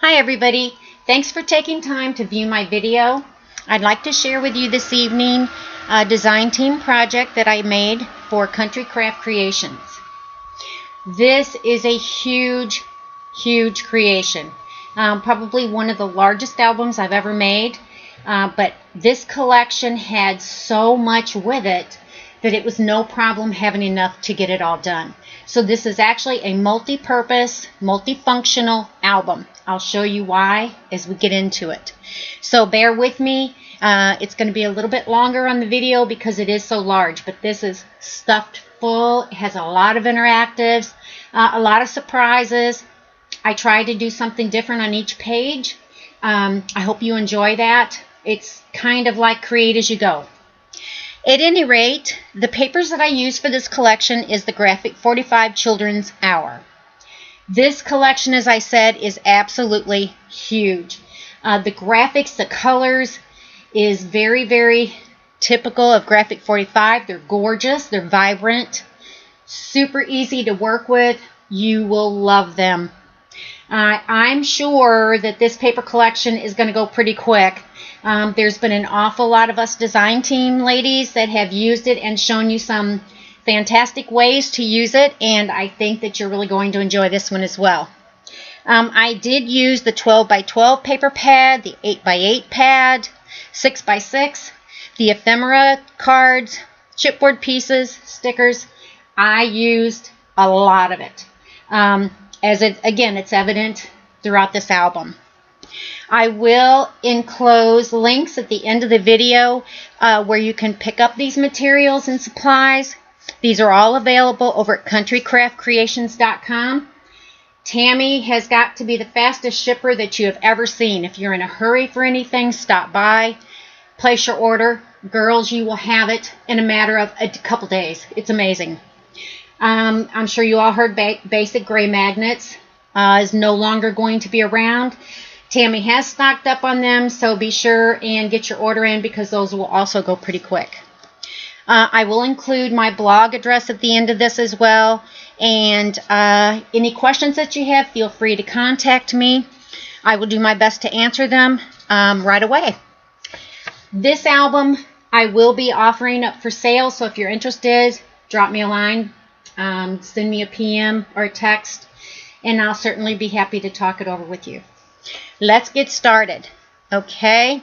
Hi everybody, thanks for taking time to view my video. I'd like to share with you this evening a design team project that I made for Country Craft Creations. This is a huge creation. Probably one of the largest albums I've ever made, but this collection had so much with it that it was no problem having enough to get it all done. So this is actually a multi-purpose, multifunctional album. I'll show you why as we get into it. So bear with me. It's going to be a little bit longer on the video because it is so large, but this is stuffed full. It has a lot of interactives, a lot of surprises. I tried to do something different on each page. I hope you enjoy that. It's kind of like create as you go. At any rate, the papers that I use for this collection is the Graphic 45 Children's Hour. This collection, as I said, is absolutely huge. The graphics, the colors is very typical of Graphic 45. They're gorgeous, they're vibrant, super easy to work with. You will love them. I'm sure that this paper collection is going to go pretty quick. There's been an awful lot of us design team ladies that have used it and shown you some fantastic ways to use it, and I think that you're really going to enjoy this one as well. I did use the 12 by 12 paper pad, the 8 by 8 pad, 6 by 6, the ephemera cards, chipboard pieces, stickers. I used a lot of it. Again, it's evident throughout this album. I will enclose links at the end of the video where you can pick up these materials and supplies. These are all available over at countrycraftcreations.com. Tammy has got to be the fastest shipper that you have ever seen. If you're in a hurry for anything, stop by, place your order. Girls, you will have it in a matter of a couple days. It's amazing. I'm sure you all heard Basic Gray Magnets is no longer going to be around. Tammy has stocked up on them, so be sure and get your order in because those will also go pretty quick. I will include my blog address at the end of this as well, and any questions that you have, feel free to contact me. I will do my best to answer them right away. This album I will be offering up for sale, so if you're interested, drop me a line, send me a PM or a text, and I'll certainly be happy to talk it over with you. Let's get started. Okay,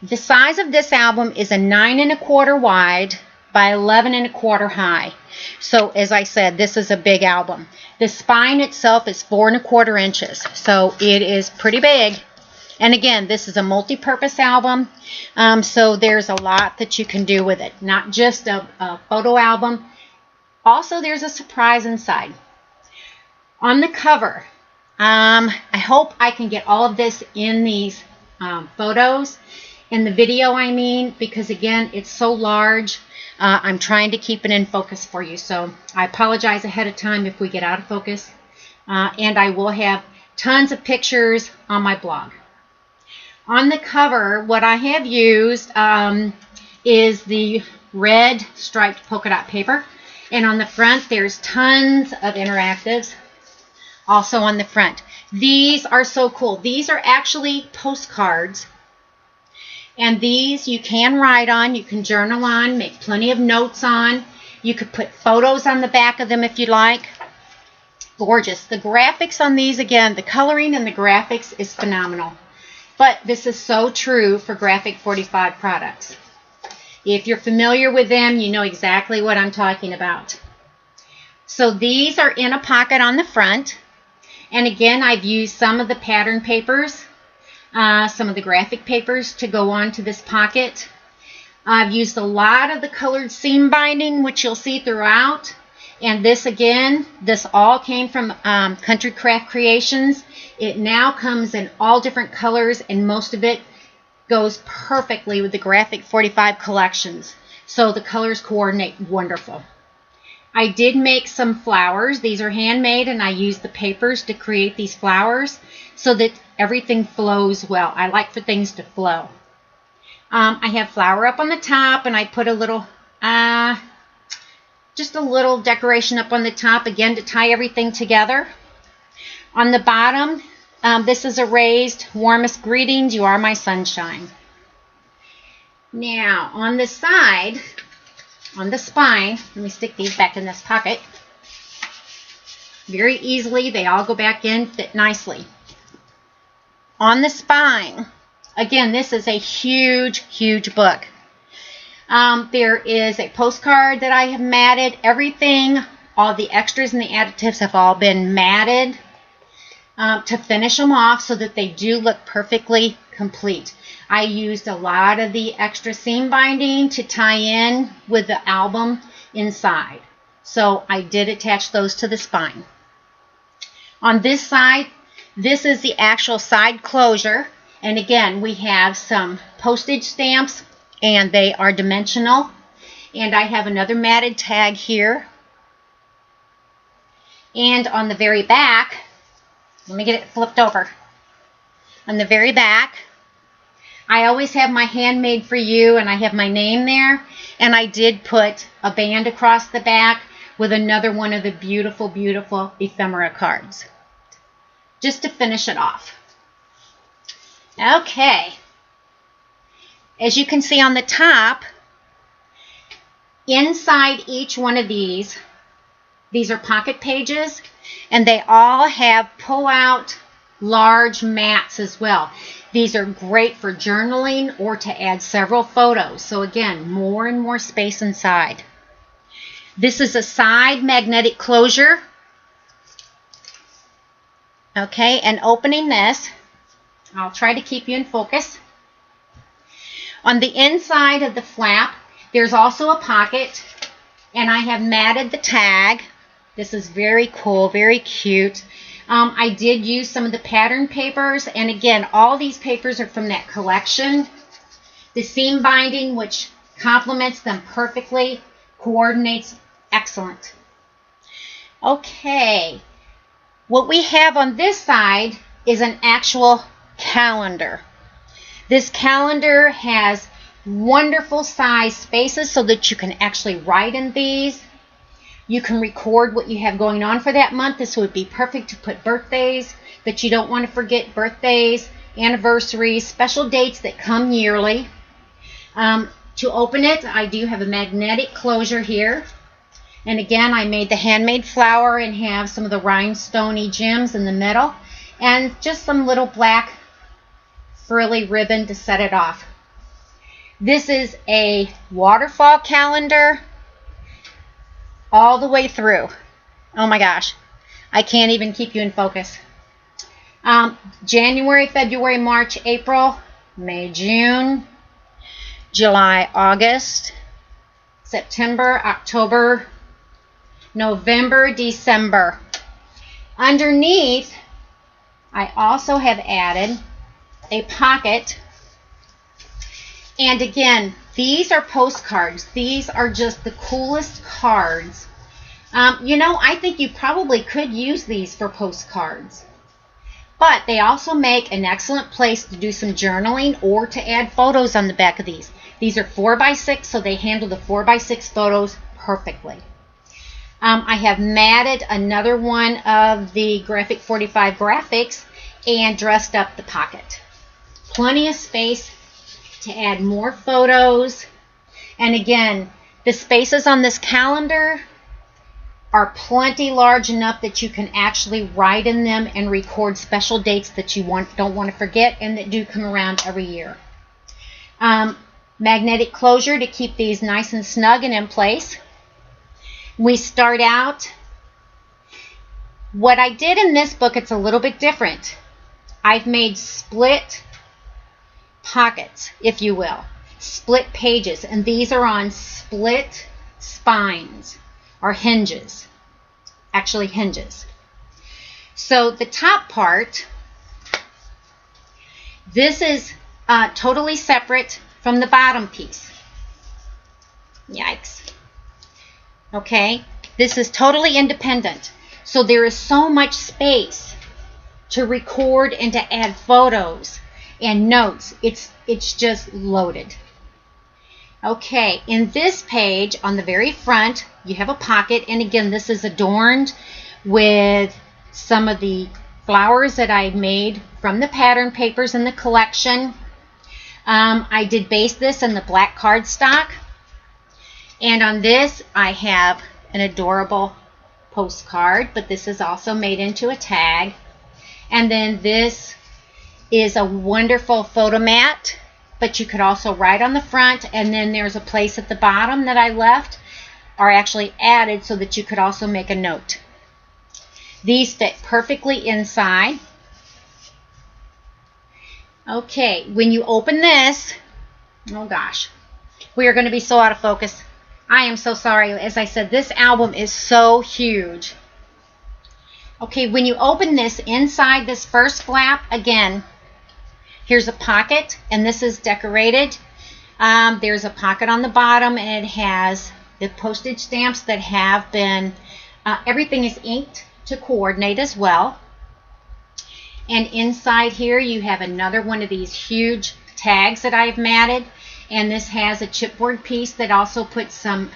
the size of this album is a 9 1/4 wide by 11 1/4 high. So as I said, this is a big album. The spine itself is 4 1/4 inches, so it is pretty big. And again, this is a multi-purpose album, so there's a lot that you can do with it. Not just a photo album. Also, there's a surprise inside. On the cover, I hope I can get all of this in these photos, in the video I mean, because again, it's so large. I'm trying to keep it in focus for you, so I apologize ahead of time if we get out of focus. And I will have tons of pictures on my blog. On the cover, what I have used is the red striped polka dot paper. And on the front, there's tons of interactives also on the front. These are so cool. These are actually postcards. And these you can write on, you can journal on, make plenty of notes on. You could put photos on the back of them if you like. Gorgeous. The graphics on these, again, the coloring and the graphics is phenomenal. But this is so true for Graphic 45 products. If you're familiar with them, you know exactly what I'm talking about. So these are in a pocket on the front. And again, I've used some of the pattern papers, some of the graphic papers to go onto this pocket. I've used a lot of the colored seam binding, which you'll see throughout. And this again, this all came from Country Craft Creations. It now comes in all different colors, and most of it goes perfectly with the Graphic 45 collections. So the colors coordinate wonderful. I did make some flowers. These are handmade, and I used the papers to create these flowers so that everything flows well. I like for things to flow. I have flower up on the top, and I put a little, just a little decoration up on the top, again, to tie everything together. On the bottom, This is a raised, warmest greetings. You are my sunshine. Now, on the side, on the spine, let me stick these back in this pocket. Very easily, they all go back in, fit nicely. On the spine, again, this is a huge, huge book. There is a postcard that I have matted. Everything, all the extras and the additives have all been matted to finish them off so that they do look perfectly complete. I used a lot of the extra seam binding to tie in with the album inside. So I did attach those to the spine. On this side, this is the actual side closure. And again, we have some postage stamps and they are dimensional. And I have another matted tag here. And on the very back, let me get it flipped over. On the very back, I always have my handmade for you, and I have my name there. And I did put a band across the back with another one of the beautiful, beautiful ephemera cards, just to finish it off. Okay. As you can see on the top, inside each one of these are pocket pages, and they all have pull-out large mats as well. These are great for journaling or to add several photos. So again, more and more space inside. This is a side magnetic closure. Okay, and opening this, I'll try to keep you in focus. On the inside of the flap, there's also a pocket, and I have matted the tag. This is very cool, very cute. I did use some of the pattern papers, and again, all these papers are from that collection. The seam binding, which complements them perfectly, coordinates excellent. Okay, what we have on this side is an actual calendar. This calendar has wonderful size spaces so that you can actually write in these. You can record what you have going on for that month. This would be perfect to put birthdays that you don't want to forget, birthdays, anniversaries, special dates that come yearly. To open it, I do have a magnetic closure here. And again, I made the handmade flower and have some of the rhinestone-y gems in the middle. And just some little black frilly ribbon to set it off. This is a waterfall calendar all the way through. Oh my gosh, I can't even keep you in focus. January, February, March, April, May, June, July, August, September, October, November, December. Underneath, I also have added a pocket. And again, these are postcards. These are just the coolest cards. You know, I think you probably could use these for postcards. But they also make an excellent place to do some journaling or to add photos on the back of these. These are 4x6, so they handle the 4x6 photos perfectly. I have matted another one of the Graphic 45 graphics and dressed up the pocket. Plenty of space to add more photos. And again, the spaces on this calendar are plenty large enough that you can actually write in them and record special dates that you don't want to forget and that do come around every year. Magnetic closure to keep these nice and snug and in place. We start out, what I did in this book, it's a little bit different. I've made split pockets, if you will, split pages, and these are on split spines or hinges, actually hinges. So the top part, this is totally separate from the bottom piece. Yikes. Okay, this is totally independent. So there is so much space to record and to add photos and notes. It's just loaded. Okay, in this page on the very front, you have a pocket, and again, this is adorned with some of the flowers that I made from the pattern papers in the collection. I did base this in the black cardstock. And on this, I have an adorable postcard, but this is also made into a tag. And then this is a wonderful photo mat, but you could also write on the front, and then there's a place at the bottom that I left, or actually added, so that you could also make a note. These fit perfectly inside. Okay, when you open this, oh gosh, we are going to be so out of focus. I am so sorry. As I said, this album is so huge. Okay, when you open this, inside this first flap, again, here's a pocket, and this is decorated. There's a pocket on the bottom, and it has the postage stamps that have been, everything is inked to coordinate as well. And inside here, you have another one of these huge tags that I've matted. And this has a chipboard piece that also puts some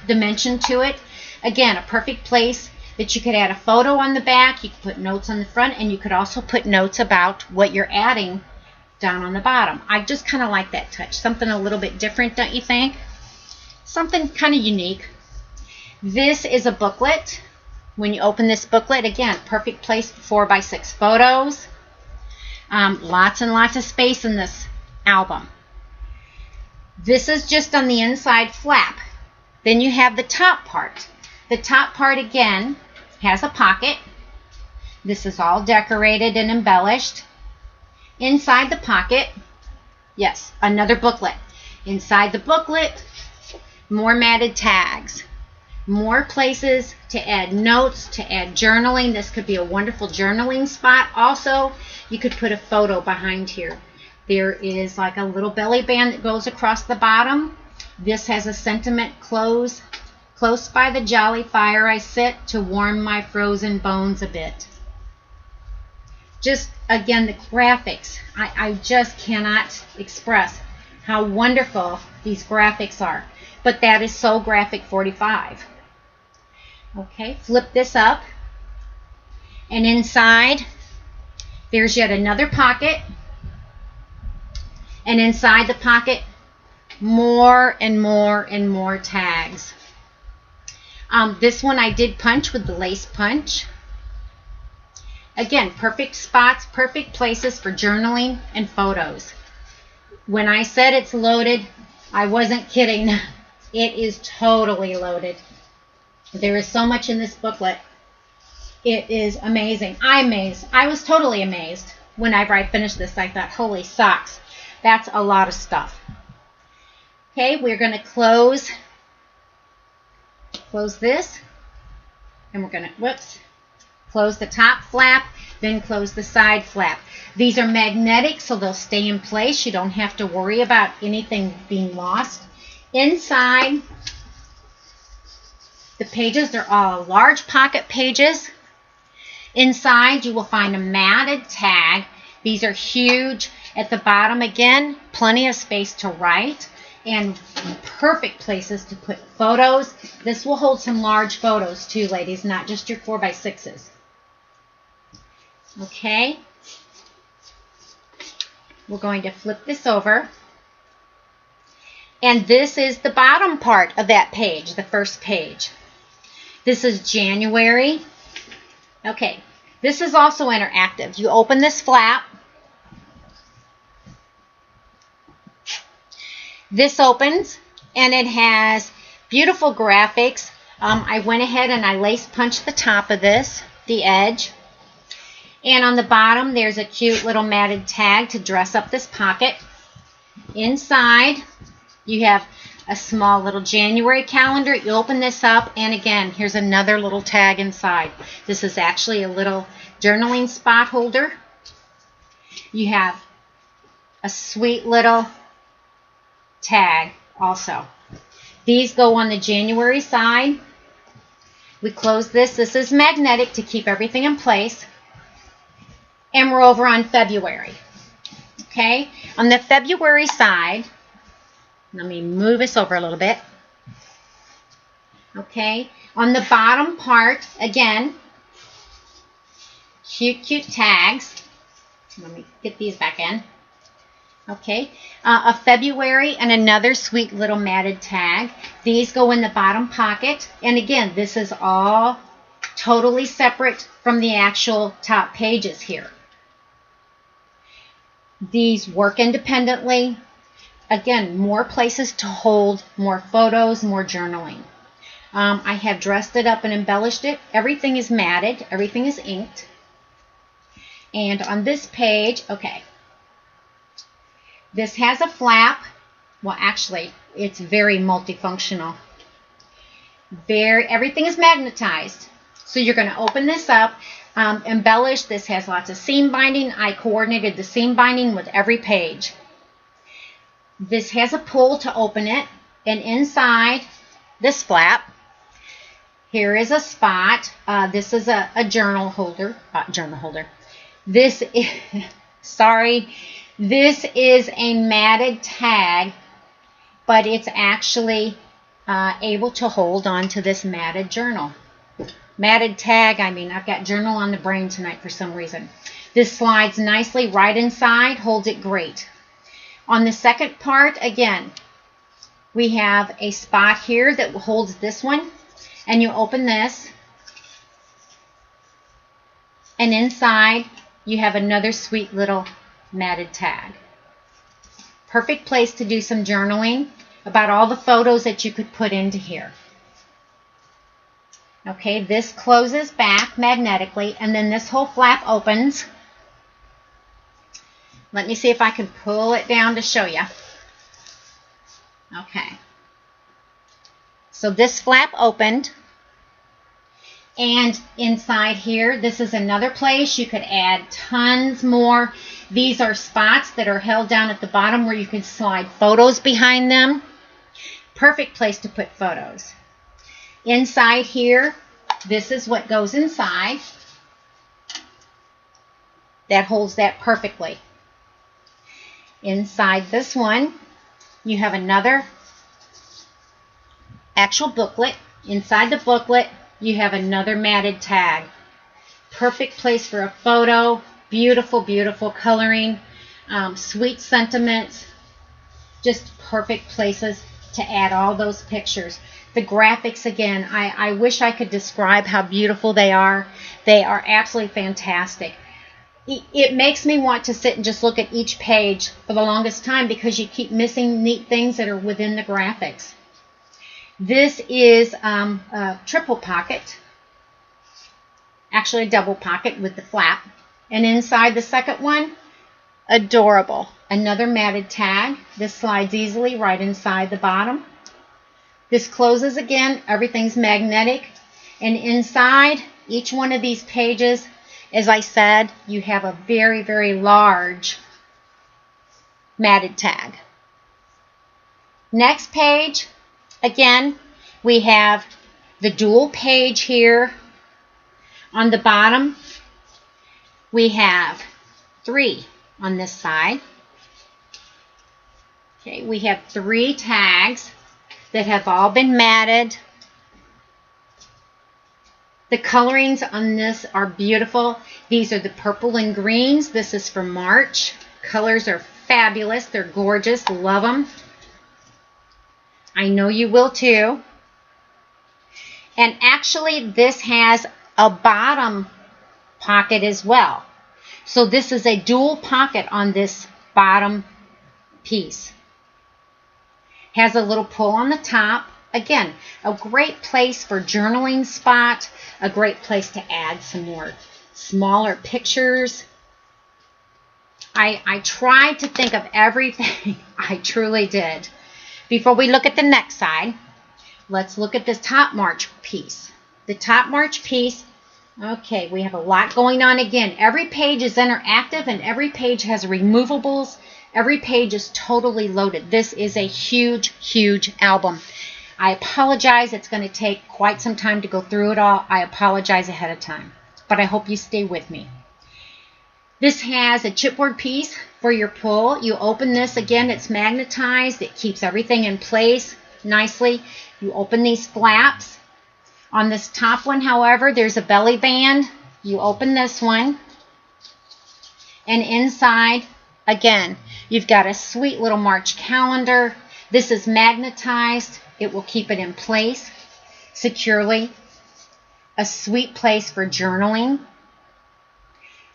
dimension to it. Again, a perfect place that you could add a photo on the back, you could put notes on the front, and you could also put notes about what you're adding down on the bottom. I just kind of like that touch. Something a little bit different, don't you think? Something kind of unique. This is a booklet. When you open this booklet, again, perfect place for 4x6 photos. Lots and lots of space in this album. This is just on the inside flap. Then you have the top part. The top part, again, has a pocket. This is all decorated and embellished. Inside the pocket, yes, another booklet. Inside the booklet, more matted tags. More places to add notes, to add journaling. This could be a wonderful journaling spot. Also, you could put a photo behind here. There is like a little belly band that goes across the bottom. This has a sentiment: close by the jolly fire I sit to warm my frozen bones a bit. Just, again, the graphics. I just cannot express how wonderful these graphics are. But that is so graphic 45. Okay, flip this up. And inside, there's yet another pocket. And inside the pocket, more and more and more tags. This one I did punch with the lace punch. Again, perfect spots, perfect places for journaling and photos. When I said it's loaded, I wasn't kidding. It is totally loaded. There is so much in this booklet. It is amazing. I'm amazed. I was totally amazed. Whenever I finished this, I thought, holy socks. That's a lot of stuff. Okay, we're going to close this. And we're going to, close the top flap, then close the side flap. These are magnetic, so they'll stay in place. You don't have to worry about anything being lost. Inside, the pages, they're all large pocket pages. Inside, you will find a matted tag. These are huge. At the bottom, again, plenty of space to write and perfect places to put photos. This will hold some large photos too, ladies, not just your 4x6s. Okay. We're going to flip this over. And this is the bottom part of that page, the first page. This is January. Okay, this is also interactive. You open this flap. This opens, and it has beautiful graphics. I went ahead and I lace punched the top of this, the edge. And on the bottom, there's a cute little matted tag to dress up this pocket. Inside, you have a small little January calendar. You open this up, and again, here's another little tag inside. This is actually a little journaling spot holder. You have a sweet little tag also. These go on the January side. We close this. This is magnetic to keep everything in place. And we're over on February. Okay, on the February side, let me move this over a little bit. Okay, on the bottom part, again, cute, cute tags. Let me get these back in. Okay, a February and another sweet little matted tag. These go in the bottom pocket. And again, this is all totally separate from the actual top pages here. These work independently. Again, more places to hold more photos, more journaling. I have dressed it up and embellished it. Everything is matted. Everything is inked. And on this page, okay, this has a flap. Well, actually, it's very multifunctional. Everything is magnetized. So you're going to open this up, embellish. This has lots of seam binding. I coordinated the seam binding with every page. This has a pull to open it. And inside this flap, here is a spot. This is a journal holder. This is, sorry, this is a matted tag, but it's actually able to hold on to this matted journal. Matted tag, I mean, I've got journal on the brain tonight for some reason. This slides nicely right inside, holds it great. On the second part, again, we have a spot here that holds this one, and you open this, and inside you have another sweet little matted tag. Perfect place to do some journaling about all the photos that you could put into here. Okay, this closes back magnetically, and then this whole flap opens. Let me see if I can pull it down to show you. Okay. So this flap opened, and inside here, this is another place you could add tons more. These are spots that are held down at the bottom where you can slide photos behind them. Perfect place to put photos. Inside here, this is what goes inside. That holds that perfectly. Inside this one, you have another actual booklet. Inside the booklet, you have another matted tag. Perfect place for a photo. Beautiful, beautiful coloring. Sweet sentiments. Just perfect places to add all those pictures. The graphics, again, I wish I could describe how beautiful they are. They are absolutely fantastic. It makes me want to sit and just look at each page for the longest time because you keep missing neat things that are within the graphics. This is a triple pocket, actually a double pocket with the flap. And inside the second one, adorable. Another matted tag. This slides easily right inside the bottom. This closes again. Everything's magnetic. And inside each one of these pages, as I said, you have a very, very large matted tag. Next page, again, we have the dual page here. On the bottom, we have 3 on this side. Okay, we have 3 tags that have all been matted. The colorings on this are beautiful. These are the purple and greens. This is for March. Colors are fabulous. They're gorgeous. Love them. I know you will too. And actually, this has a bottom pocket as well. So this is a dual pocket on this bottom piece. Has a little pull on the top. Again, a great place for journaling spot, a great place to add some more smaller pictures. I tried to think of everything. I truly did. Before we look at the next side, let's look at this top March piece. The top March piece, okay, we have a lot going on again. Every page is interactive and every page has removables. Every page is totally loaded. This is a huge, huge album. I apologize. It's going to take quite some time to go through it all. I apologize ahead of time, but I hope you stay with me. This has a chipboard piece for your pull. You open this again. It's magnetized. It keeps everything in place nicely. You open these flaps. On this top one, however, there's a belly band. you open this one, and inside, again, you've got a sweet little March calendar. This is magnetized. It will keep it in place securely. A sweet place for journaling.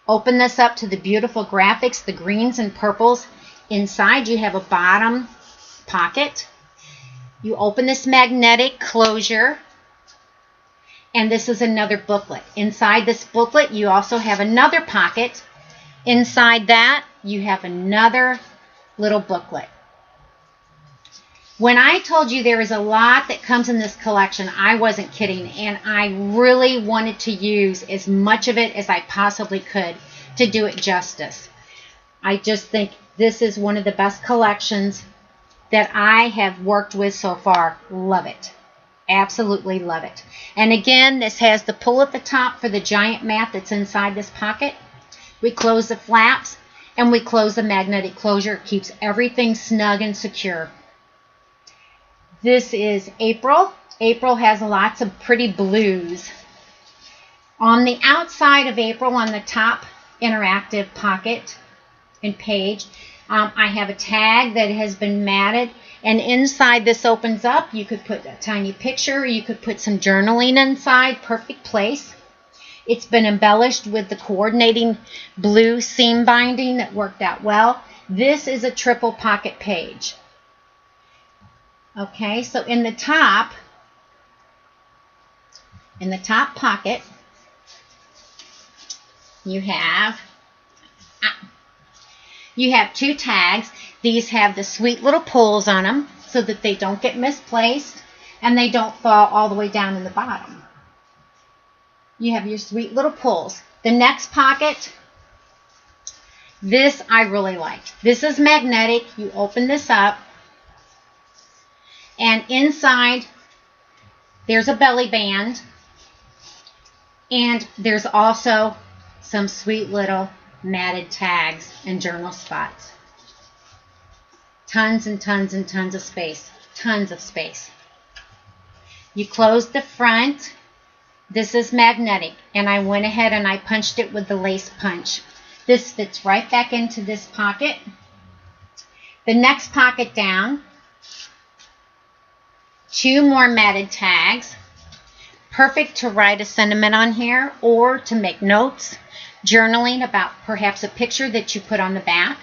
Open this up to the beautiful graphics, the greens and purples. Inside you have a bottom pocket. You open this magnetic closure, and this is another booklet. Inside this booklet you also have another pocket. Inside that you have another little booklet. When I told you there is a lot that comes in this collection, I wasn't kidding, and I really wanted to use as much of it as I possibly could to do it justice. I just think this is one of the best collections that I have worked with so far. Love it. Absolutely love it. And again, this has the pull at the top for the giant mat that's inside this pocket. We close the flaps and we close the magnetic closure. It keeps everything snug and secure. This is April. April has lots of pretty blues. On the outside of April, on the top interactive pocket and page, I have a tag that has been matted, and inside this opens up. You could put a tiny picture, you could put some journaling inside. Perfect place. It's been embellished with the coordinating blue seam binding that worked out well. This is a triple pocket page. Okay, so in the top pocket, you have two tags. These have the sweet little pulls on them so that they don't get misplaced and they don't fall all the way down in the bottom. You have your sweet little pulls. The next pocket, this I really like. This is magnetic. You open this up, and inside there's a belly band, and there's also some sweet little matted tags and journal spots. Tons and tons and tons of space. Tons of space. You close the front. This is magnetic, and I went ahead and I punched it with the lace punch. This fits right back into this pocket. The next pocket down, two more matted tags. Perfect to write a sentiment on here or to make notes, journaling about perhaps a picture that you put on the back.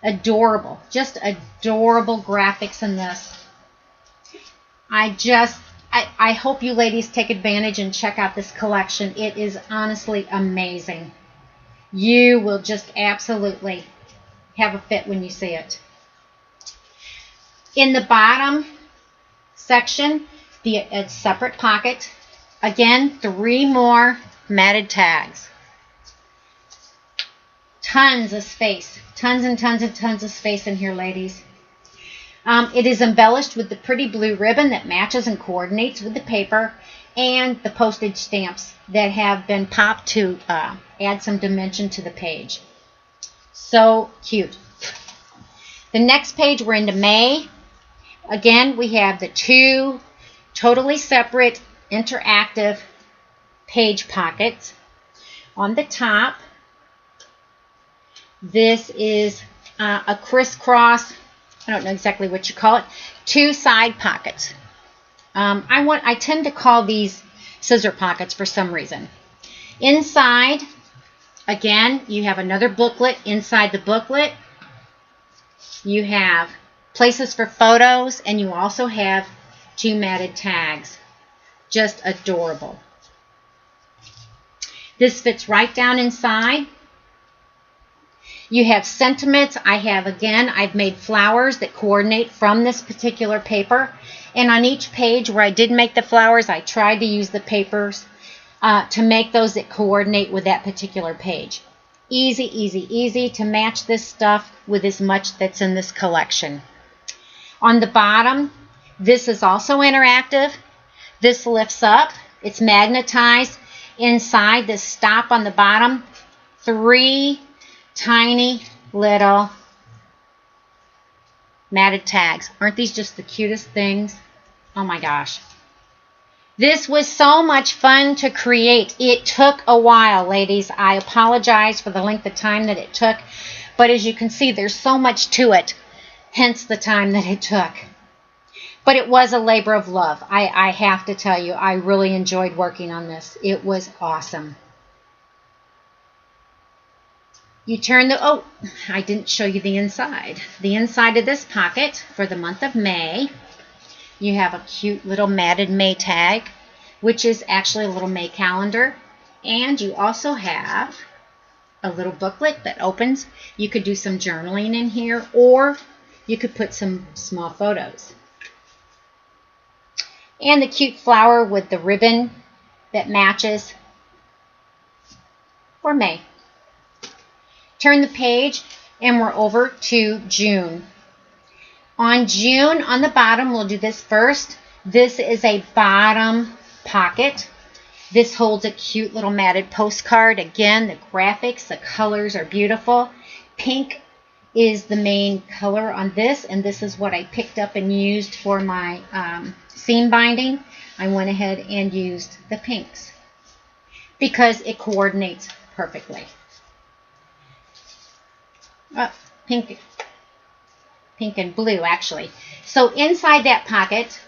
Adorable, just adorable graphics in this. I hope you ladies take advantage and check out this collection. It is honestly amazing. You will just absolutely have a fit when you see it. In the bottom section, a separate pocket. Again, 3 more matted tags. Tons of space. Tons and tons and tons of space in here, ladies. It is embellished with the pretty blue ribbon that matches and coordinates with the paper, and the postage stamps that have been popped to add some dimension to the page. So cute. The next page, we're into May. Again, we have the 2 totally separate interactive page pockets. On the top, this is a crisscross, I don't know exactly what you call it, 2 side pockets. I tend to call these scissor pockets for some reason. Inside, again, you have another booklet. Inside the booklet, you have places for photos, and you also have 2 matted tags. Just adorable. This fits right down inside. You have sentiments. I've made flowers that coordinate from this particular paper. And on each page where I did make the flowers, I tried to use the papers to make those that coordinate with that particular page. Easy, easy, easy to match this stuff with as much that's in this collection. On the bottom, this is also interactive. This lifts up. It's magnetized. Inside this stop on the bottom, 3 tiny little matted tags. Aren't these just the cutest things? Oh my gosh. This was so much fun to create. It took a while, ladies. I apologize for the length of time that it took, but as you can see, there's so much to it, hence the time that it took. But it was a labor of love. I have to tell you, I really enjoyed working on this. It was awesome. You turn the, oh, I didn't show you the inside. The inside of this pocket for the month of May, you have a cute little matted May tag, which is actually a little May calendar. And you also have a little booklet that opens. You could do some journaling in here, or you could put some small photos. And the cute flower with the ribbon that matches for May. Turn the page and we're over to June. On June, on the bottom, we'll do this first. This is a bottom pocket. This holds a cute little matted postcard. Again, the graphics, the colors are beautiful. Pink is the main color on this, and this is what I picked up and used for my seam binding. I went ahead and used the pinks because it coordinates perfectly. Pink and blue, actually. So inside that pocket,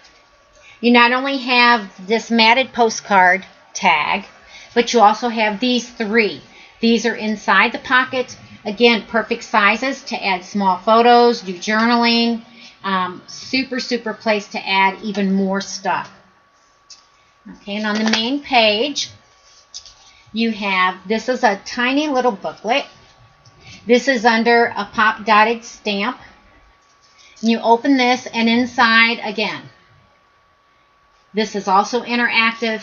you not only have this matted postcard tag, but you also have these three. These are inside the pocket. Again, perfect sizes to add small photos, do journaling. Super place to add even more stuff. Okay, and on the main page, you have, this is a tiny little booklet. This is under a pop dotted stamp. And you open this, and inside, again, this is also interactive.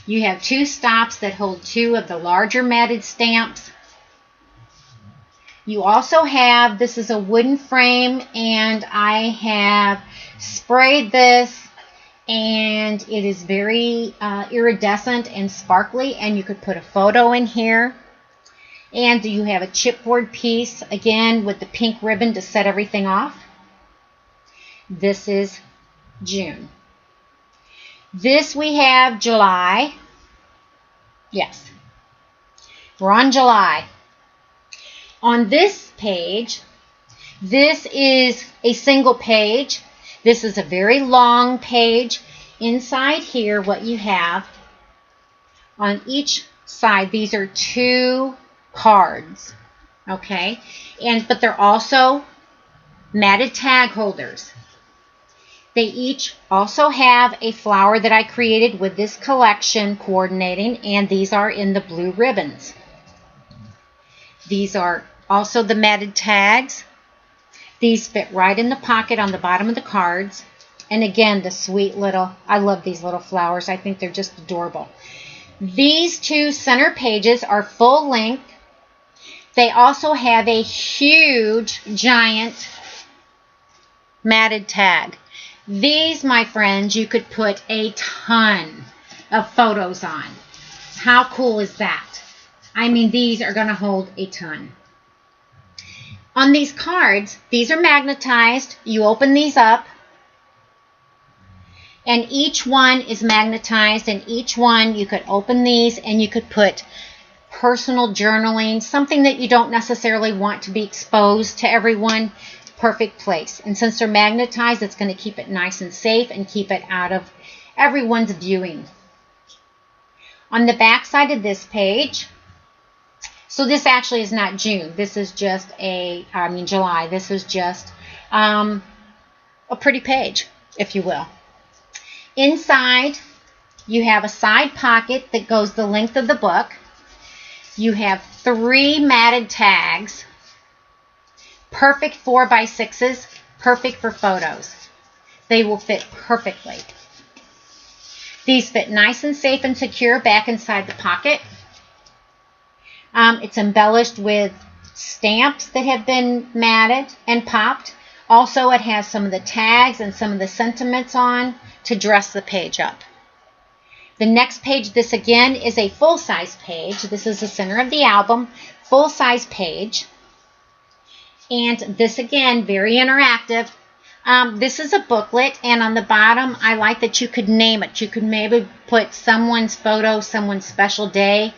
You have two stops that hold two of the larger matted stamps. You also have, this is a wooden frame, and I have sprayed this, and it is very iridescent and sparkly, and you could put a photo in here. And you have a chipboard piece, again, with the pink ribbon to set everything off. This is June. This we have July. Yes, we're on July. On this page, this is a single page. This is a very long page. Inside here, what you have on each side, these are two cards, okay? But they're also matted tag holders. They each also have a flower that I created with this collection coordinating, and these are in the blue ribbons. These are also the matted tags. These fit right in the pocket on the bottom of the cards. And again, the sweet little, I love these little flowers. I think they're just adorable. These two center pages are full length. They also have a huge, giant matted tag. These, my friends, you could put a ton of photos on. How cool is that? I mean, these are going to hold a ton. On these cards, these are magnetized. You open these up, and each one is magnetized, and each one you could open these and you could put personal journaling, something that you don't necessarily want to be exposed to everyone. Perfect place. And since they're magnetized, it's going to keep it nice and safe and keep it out of everyone's viewing. On the back side of this page, so this actually is not June. This is just July. This is just a pretty page, if you will. Inside, you have a side pocket that goes the length of the book. You have 3 matted tags. Perfect 4x6s, perfect for photos. They will fit perfectly. These fit nice and safe and secure back inside the pocket. It's embellished with stamps that have been matted and popped. Also, it has some of the tags and some of the sentiments on to dress the page up. The next page, this again is a full-size page. This is the center of the album, full-size page. And this again, very interactive. This is a booklet, and on the bottom, I like that you could name it. You could maybe put someone's photo, someone's special day,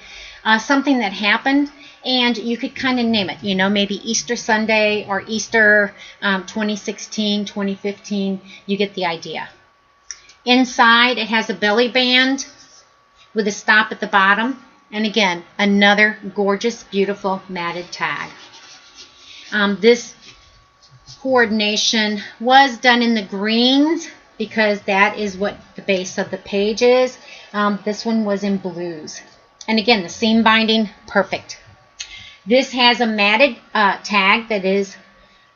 something that happened, and you could kind of name it. You know, maybe Easter Sunday or Easter 2016, 2015. You get the idea. Inside, it has a belly band with a stop at the bottom. And again, another gorgeous, beautiful matted tag. This coordination was done in the greens because that is what the base of the page is. This one was in blues. And again, the seam binding, perfect. This has a matted tag that is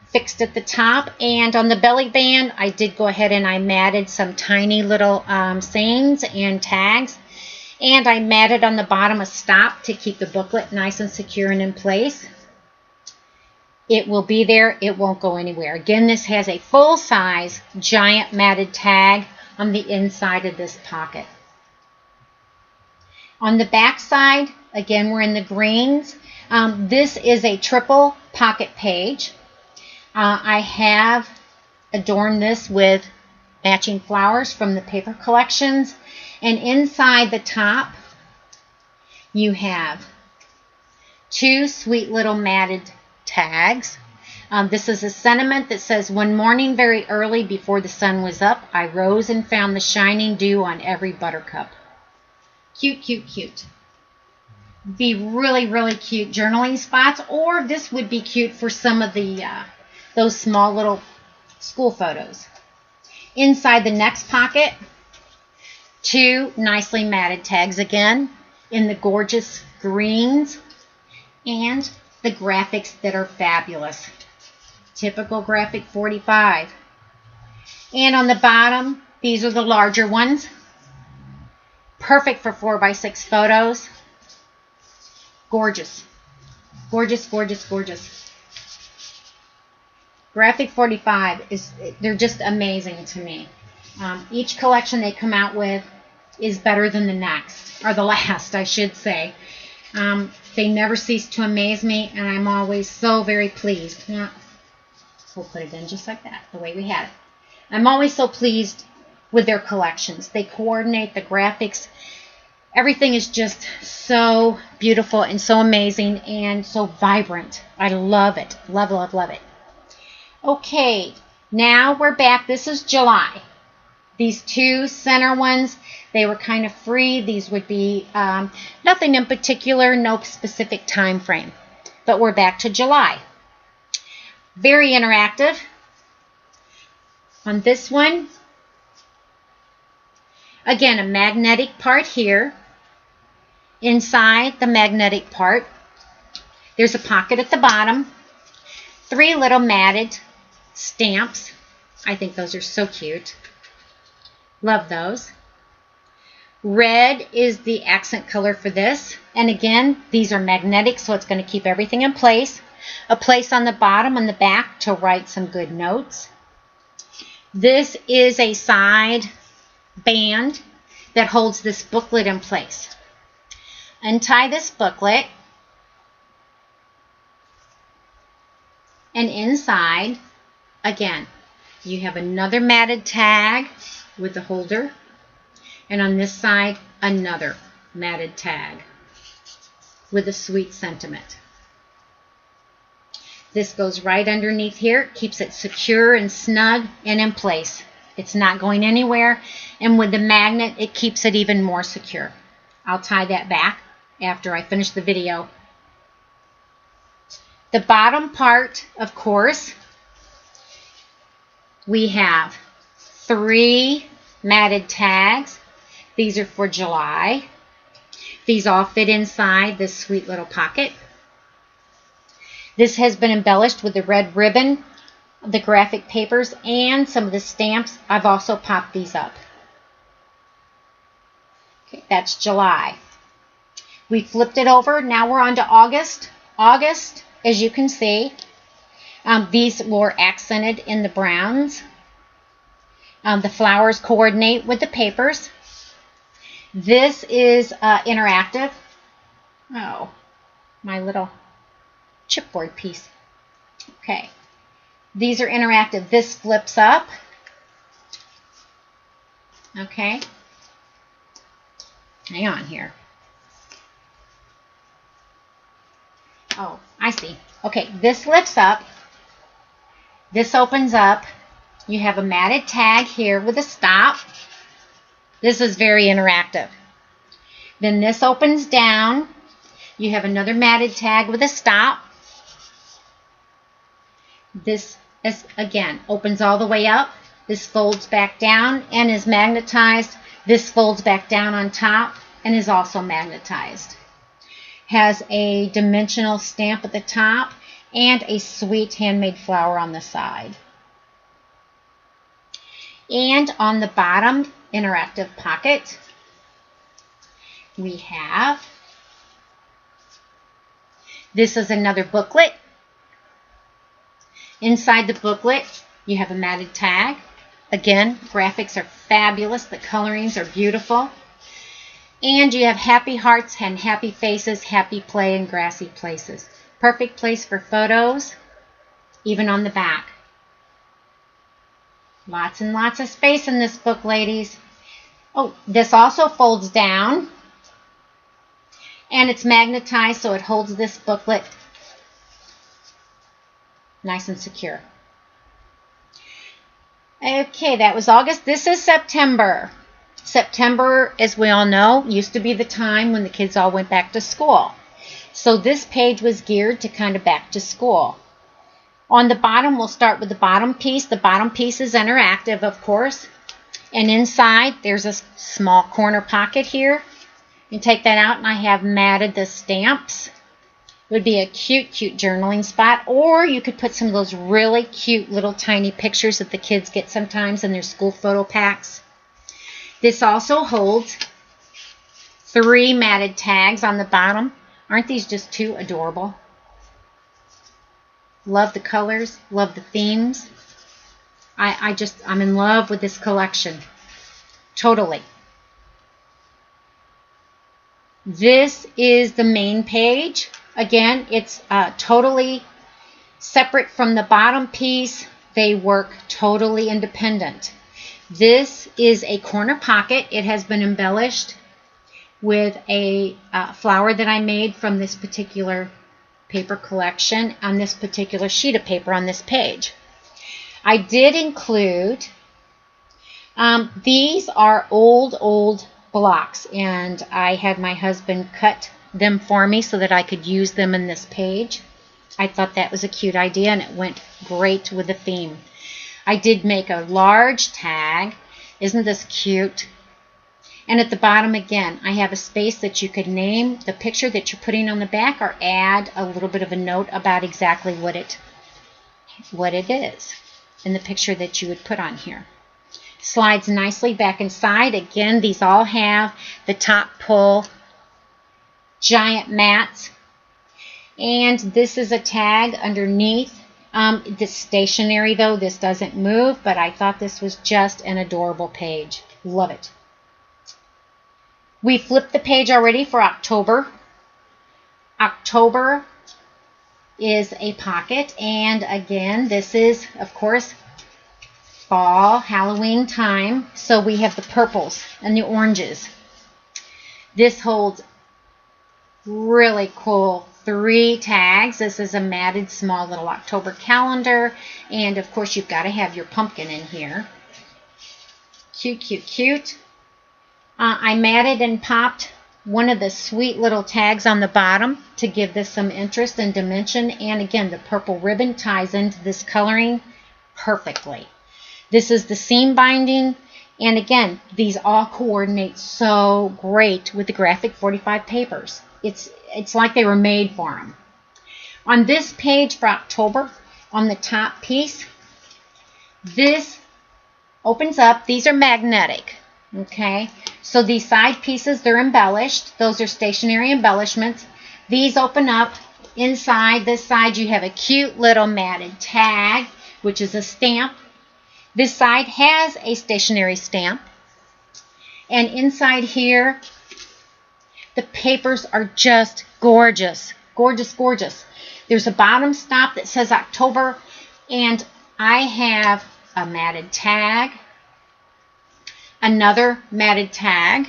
fixed at the top, and on the belly band I did go ahead and I matted some tiny little sayings and tags, and I matted on the bottom a stop to keep the booklet nice and secure and in place. It will be there, it won't go anywhere. Again, this has a full-size giant matted tag on the inside of this pocket. On the back side, again, we're in the greens. This is a triple pocket page. I have adorned this with matching flowers from the paper collections. And inside the top, you have two sweet little matted tags. This is a sentiment that says, "One morning very early before the sun was up, I rose and found the shining dew on every buttercup." Cute, cute, cute. Be really, really cute journaling spots, or this would be cute for some of the those small little school photos. Inside the next pocket, two nicely matted tags again in the gorgeous greens and the graphics that are fabulous. Typical graphic 45. And on the bottom, these are the larger ones. Perfect for 4x6 photos. Gorgeous. Gorgeous, gorgeous, gorgeous. Graphic 45 they're just amazing to me. Each collection they come out with is better than the next, or the last, I should say. They never cease to amaze me, and I'm always so very pleased. Yeah, we'll put it in just like that, the way we had it. I'm always so pleased with their collections. They coordinate the graphics. Everything is just so beautiful and so amazing and so vibrant. I love it. Love, love, love it. Okay, now we're back. This is July. These two center ones, they were kind of free. These would be nothing in particular, no specific time frame. But we're back to July. Very interactive. On this one, again, a magnetic part here. Inside the magnetic part, there's a pocket at the bottom. Three little matted stamps. I think those are so cute. Love those. Red is the accent color for this. And again, these are magnetic, so it's going to keep everything in place. A place on the bottom and the back to write some good notes. This is a side band that holds this booklet in place. Untie this booklet, and inside, again, you have another matted tag with the holder, and on this side, another matted tag with a sweet sentiment. This goes right underneath here, keeps it secure and snug and in place. It's not going anywhere, and with the magnet, it keeps it even more secure. I'll tie that back after I finish the video. The bottom part, of course, we have three matted tags. These are for July. These all fit inside this sweet little pocket. This has been embellished with the red ribbon, the graphic papers, and some of the stamps. I've also popped these up. Okay, that's July. We flipped it over. Now we're on to August. August, as you can see, these were accented in the browns. The flowers coordinate with the papers. This is interactive. Oh, my little chipboard piece. Okay. These are interactive. This flips up. Okay. Hang on here. Oh, I see. Okay, this lifts up. This opens up. You have a matted tag here with a stop. This is very interactive. Then this opens down. You have another matted tag with a stop. This is, again, opens all the way up. This folds back down and is magnetized. This folds back down on top and is also magnetized. Has a dimensional stamp at the top and a sweet handmade flower on the side. And on the bottom interactive pocket, we have, this is another booklet. Inside the booklet, you have a matted tag. Again, graphics are fabulous. The colorings are beautiful. And you have happy hearts and happy faces, happy play and grassy places. Perfect place for photos, even on the back. Lots and lots of space in this book, ladies. Oh, this also folds down. And it's magnetized, so it holds this booklet nice and secure. Okay, that was August. This is September. September, as we all know, used to be the time when the kids all went back to school. So this page was geared to kind of back to school. On the bottom, we'll start with the bottom piece. The bottom piece is interactive, of course. And inside, there's a small corner pocket here. You take that out, and I have matted the stamps. It would be a cute, cute journaling spot. Or you could put some of those really cute little tiny pictures that the kids get sometimes in their school photo packs. This also holds 3 matted tags on the bottom. Aren't these just too adorable? Love the colors, love the themes. I'm in love with this collection. Totally. This is the main page. Again, it's totally separate from the bottom piece. They work totally independent. This is a corner pocket. It has been embellished with a flower that I made from this particular paper collection on this particular sheet of paper on this page. I did include, these are old blocks, and I had my husband cut them for me so that I could use them in this page. I thought that was a cute idea, and it went great with the theme. I did make a large tag. Isn't this cute? And at the bottom, again, I have a space that you could name the picture that you're putting on the back or add a little bit of a note about exactly what it is in the picture that you would put on here. Slides nicely back inside. Again, these all have the top pull giant mats. And this is a tag underneath. This stationary, though. This doesn't move, but I thought this was just an adorable page. Love it. We flipped the page already for October. October is a pocket, and again, this is, of course, fall, Halloween time, so we have the purples and the oranges. This holds really cool 3 tags. This is a matted small little October calendar, and of course you've got to have your pumpkin in here. Cute, cute, cute. I matted and popped one of the sweet little tags on the bottom to give this some interest and dimension, and again, the purple ribbon ties into this coloring perfectly. This is the seam binding, and again, these all coordinate so great with the Graphic 45 papers. It's like they were made for them. On this page for October, on the top piece, this opens up. These are magnetic, okay? So these side pieces, they're embellished. Those are stationary embellishments. These open up. Inside this side, you have a cute little matted tag, which is a stamp. This side has a stationary stamp. And inside here, the papers are just gorgeous. Gorgeous, gorgeous. There's a bottom stop that says October, and I have a matted tag, another matted tag,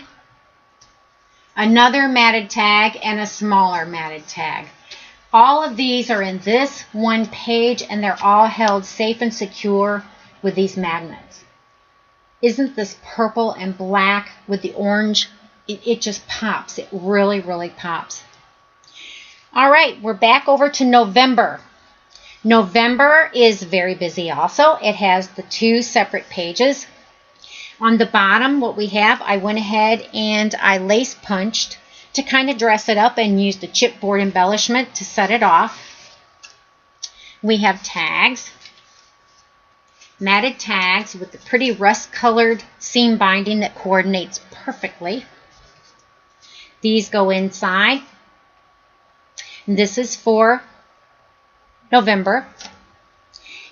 another matted tag, and a smaller matted tag. All of these are in this one page, and they're all held safe and secure with these magnets. Isn't this purple and black with the orange? It just pops. It really, really pops. All right, we're back over to November. November is very busy also. It has the 2 separate pages. On the bottom, what we have, I went ahead and I lace punched to kind of dress it up and used the chipboard embellishment to set it off. We have tags, matted tags with the pretty rust-colored seam binding that coordinates perfectly. These go inside. This is for November.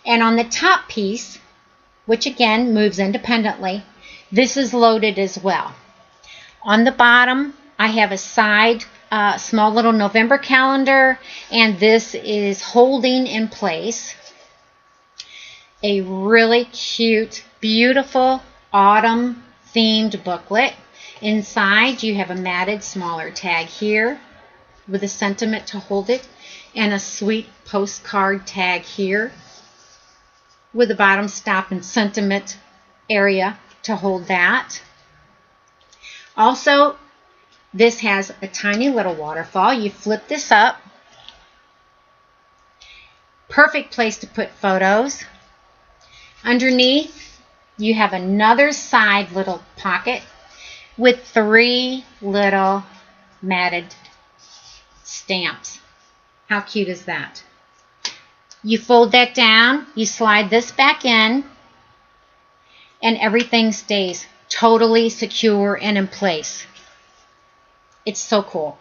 And on the top piece, which again moves independently, this is loaded as well. On the bottom, I have a side small little November calendar, and this is holding in place a really cute, beautiful autumn themed booklet. Inside you have a matted smaller tag here with a sentiment to hold it, and a sweet postcard tag here with the bottom stop and sentiment area to hold that. Also, this has a tiny little waterfall. You flip this up. Perfect place to put photos. Underneath, you have another side little pocket with 3 little matted stamps. How cute is that? You fold that down, you slide this back in, and everything stays totally secure and in place. It's so cool.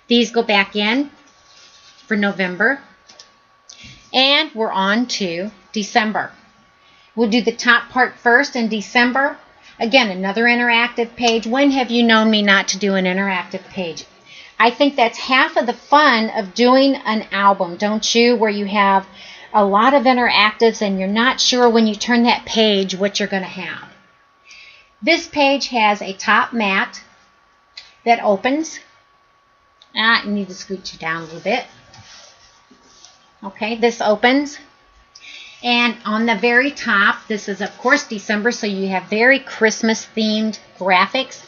These go back in for November, and we're on to December. We'll do the top part first in December. Again, another interactive page. When have you known me not to do an interactive page? I think that's half of the fun of doing an album, don't you? Where you have a lot of interactives and you're not sure when you turn that page what you're going to have. This page has a top mat that opens. I need to scooch you down a little bit. Okay, this opens. And on the very top, this is of course December, so you have very Christmas themed graphics.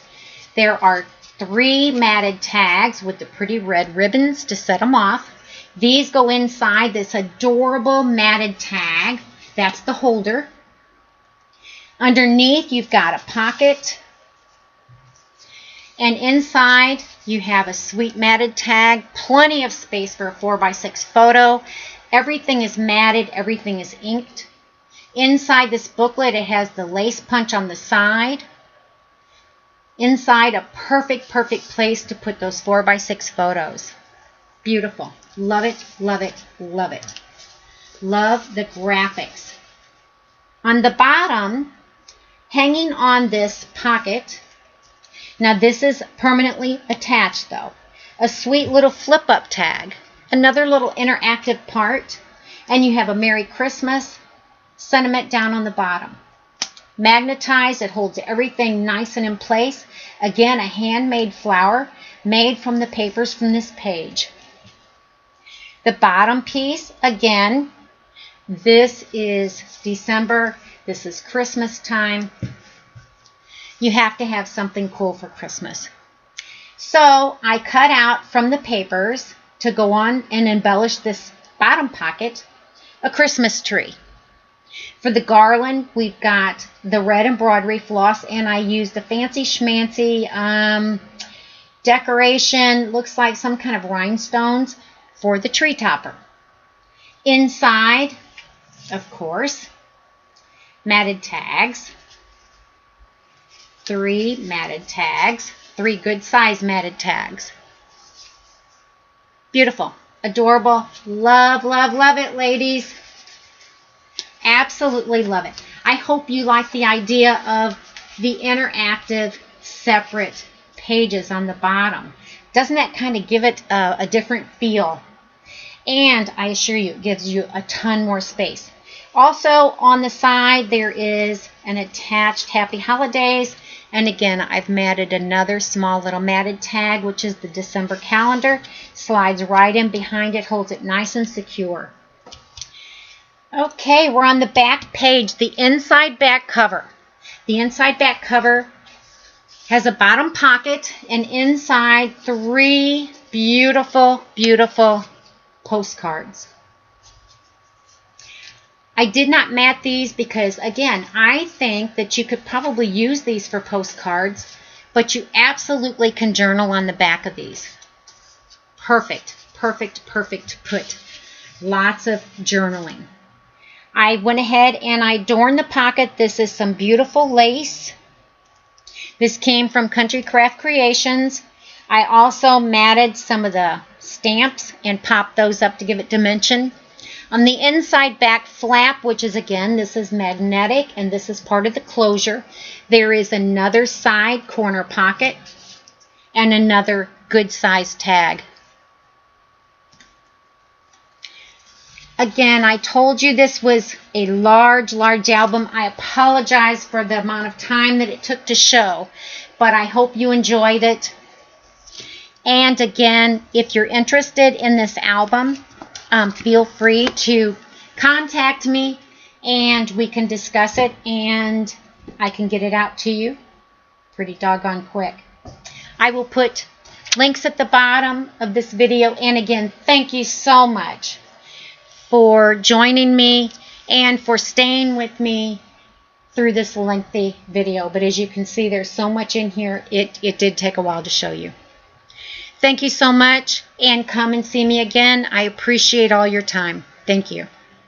There are 3 matted tags with the pretty red ribbons to set them off. These go inside this adorable matted tag. That's the holder. Underneath, you've got a pocket. And inside, you have a sweet matted tag. Plenty of space for a 4x6 photo. Everything is matted. Everything is inked. Inside this booklet, it has the lace punch on the side. Inside, a perfect place to put those 4x6 photos. Beautiful. Love it, love it, love it. Love the graphics. On the bottom, hanging on this pocket, now this is permanently attached though, a sweet little flip-up tag, another little interactive part, and you have a Merry Christmas sentiment down on the bottom. Magnetized, it holds everything nice and in place. Again, a handmade flower made from the papers from this page. The bottom piece, again, this is December. This is Christmas time. You have to have something cool for Christmas. So I cut out from the papers to go on and embellish this bottom pocket a Christmas tree. For the garland, we've got the red embroidery floss, and I used the fancy schmancy decoration. Looks like some kind of rhinestones for the tree topper. Inside, of course, matted tags. 3 matted tags. 3 good size matted tags. Beautiful. Adorable. Love, love, love it, ladies. Absolutely love it. I hope you like the idea of the interactive separate pages on the bottom. Doesn't that kind of give it a different feel? And I assure you, it gives you a ton more space. Also on the side, there is an attached Happy Holidays. And again, I've matted another small little matted tag, which is the December calendar. Slides right in behind it, holds it nice and secure. Okay, we're on the back page, the inside back cover. The inside back cover has a bottom pocket, and inside 3 beautiful, beautiful postcards. I did not mat these because, again, I think that you could probably use these for postcards, but you absolutely can journal on the back of these. Perfect, perfect, perfect put. Lots of journaling. I went ahead and I adorned the pocket. This is some beautiful lace. This came from Country Craft Creations. I also matted some of the stamps and popped those up to give it dimension. On the inside back flap, which is, again, this is magnetic and this is part of the closure, there is another side corner pocket and another good size tag. Again, I told you this was a large, large album. I apologize for the amount of time that it took to show, but I hope you enjoyed it. And again, if you're interested in this album, feel free to contact me and we can discuss it and I can get it out to you pretty doggone quick. I will put links at the bottom of this video. And again, thank you so much for joining me and for staying with me through this lengthy video. But as you can see, there's so much in here. It did take a while to show you. Thank you so much, and come and see me again. I appreciate all your time. Thank you.